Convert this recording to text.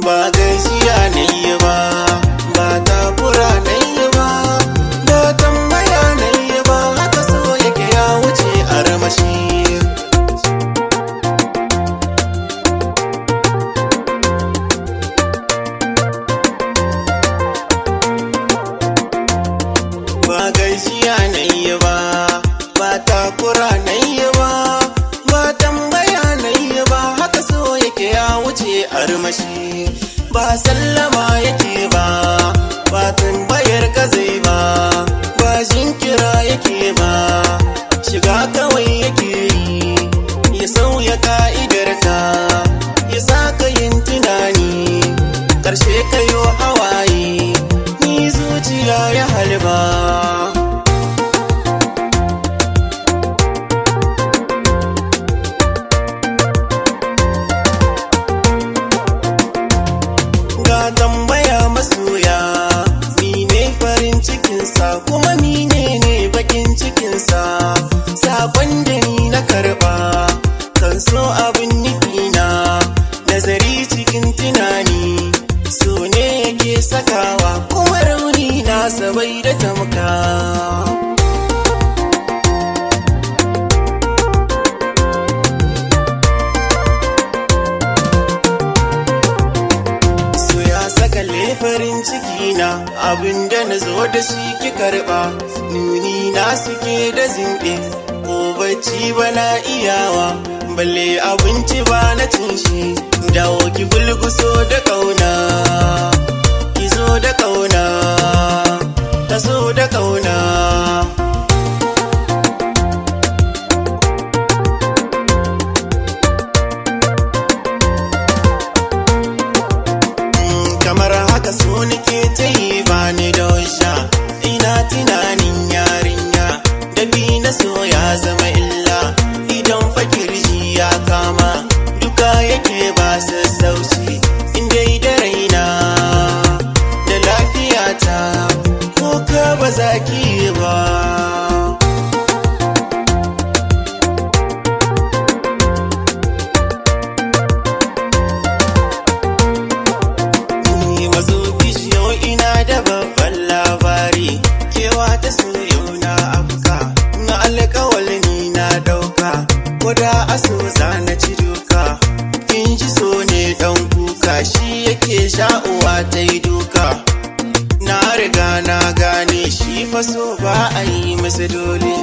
Ba gajiya na yi ba, ba takura na yi ba, ba tambaya na yi ba, haka so yake ya wuce armashi. Ba gajiya na yi ba, ba takura na yi ba, ba tambaya na yi ba, haka so yake ya wuce armashi. Ba sallama yake ba, ba tambayar ka zai ba, ba jinkira yake ba, shiga kawai yake yi, ya sauya ka'idar ka, ya saka yin tunani, ƙarshe kayo hawaye, ni zuciya ya halba. Tambaya masoya, ni ne farin cikinsa kuma ni ne bakin cikinsa. Sakon da ni na karba kan so abin nufina, nazari cikin tunani, so ne yake sakawa kuma rauni nasa bai da tamka. Farin ciki na abinda na zo da shi ki karba, nuni na suke da zimbe, ko bacci bana iyawa, balle abinci ba na cin shi. Dawo ki gulguso da kauna, ki zo da kauna, ta zo da kauna. So nake ta yi ba ni da washa, ina tunanin yarinya, dabi na so ya zama illa, idan fakirji ya kama, duka yake ba sassauci, inda da raina, da lafiyata, ko ka ba za ki ba. Da babban labari, kewa ta soyo na afka, na alƙawali ni na ɗauka, koda aso za na ci duka. Kin ji so ne ɗan kuka, shi yake sha'uwa ta yi duka. Na riga na gane shi fa so ba a yi masa dole.